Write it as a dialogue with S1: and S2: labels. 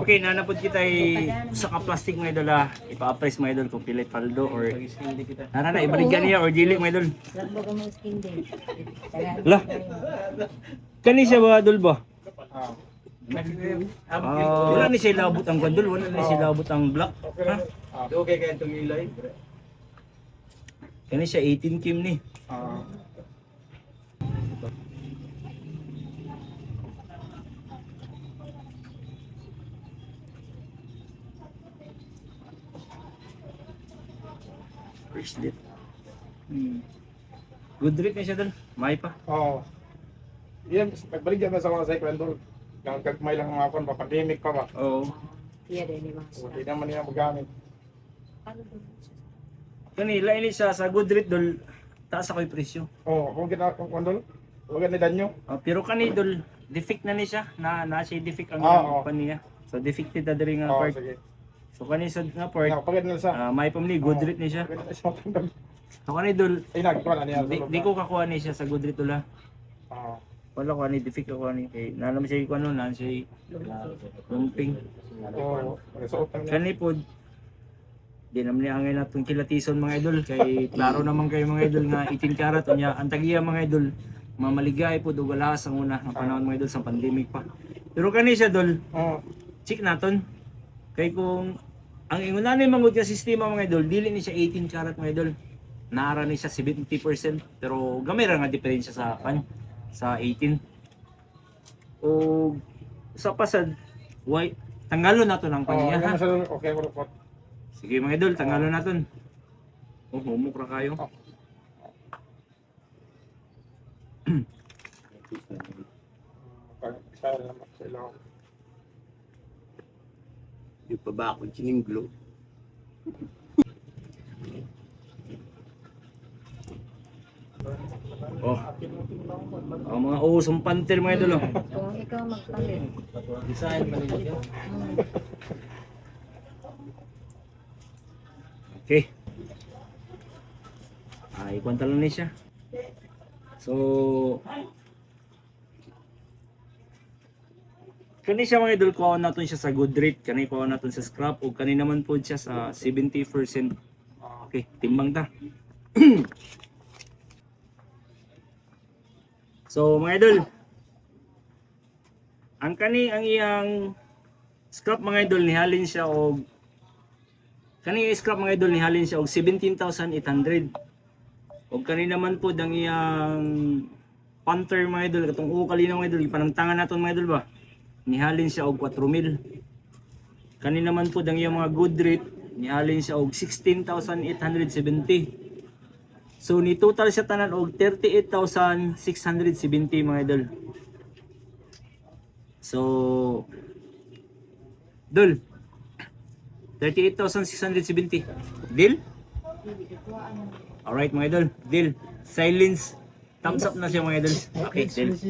S1: Okay, nanapod kita sa ka plastic mga idol ha. Ipa-appraise mga idol kung pilay paldo or nana na ibaligyan niya or dili mga idol.
S2: Lagbog ang mga skin din.
S1: La. Kani siya ba idol ba? Wala ni siya labot ang gandol, wala ni siya labot ang black. Ha?
S3: Okay kaya itong ilay.
S1: Kani siya 18 kim ni. Bracelet. Good rate na siya doon. May pa.
S3: Oo. Yan, pagbalik dyan na sa mga cyclendol. Yung kagmay lang mga kon, pandemic pa ba?
S1: Oo.
S2: Iya din ni mga
S3: Hindi naman nila magamit.
S1: Kani lain siya sa good rate dol. Taas ako yung presyo.
S3: Oo, kung kondol, huwag ni danyo.
S1: Pero kani dol defect na ni siya. Na siya defect ang
S3: Oo.
S1: niya. So defected na diri nga
S3: Oo,
S1: part.
S3: sige.
S1: So kani sa nga part,
S3: Pagkat nila sa...
S1: may pamili good rate ni siya.
S3: Pagkat nila sa matandang.
S1: So kani dol
S3: Ay, nagkuhan na niya.
S1: di ko kakuha ni siya sa good rate dula.
S3: Oo.
S1: Wala ko ani defect ko ani kay nalam siya ko ano nan siya lumping.
S3: Oo, suot lang niya.
S1: Kani pod di naman niya angay natong kilatison mga idol kay klaro naman kayo mga idol nga 18 karat unya ang tagiya mga idol mamaligay pod og wala sa una ang panahon mga idol sa pandemic pa. Pero kani siya dol
S3: Oo.
S1: check naton kay kung ang inguna ni mangud nga sistema mga idol dili ni siya 18 karat mga idol. Naara ni siya 70% pero gamay ra nga diferensya sa sa 18. O sa pasad white tanggalon nato ng
S3: Oo,
S1: kanya ha.
S3: yan sa lolo. Okay, ako.
S1: Sige mga idol, tanggalon natin. Oh, humok ra kayo.
S3: Isa naman sa ilaw.
S4: Di pa ba ako sininglo?
S1: Oh. Ang mga usong panter mga idol oh.
S2: Kung ikaw magpalit.
S1: Design mali. Okay. Ikwanta lang ni siya. So kani siya mga idol kuha natin siya sa good rate, kani kuha natin sa scrap o kani naman po siya sa 70%. Okay, timbang ta. So mga idol, ang iyang scrap mga idol nihalin siya og kani scrap mga idol nihalin siya og 17,800. Og kani naman po ang iyang Panther mga idol katong ukali na mga idol ipanangtangan naton mga idol ba. Nihalin siya og 4,000. Kani naman po ang iyang mga good rate nihalin siya og 16,870. So ni total siya tanan og 38,670 mga idol. So Dol 38,670. Deal? Alright mga idol, deal. Silence. Thumbs up na siya mga idol. Okay, deal.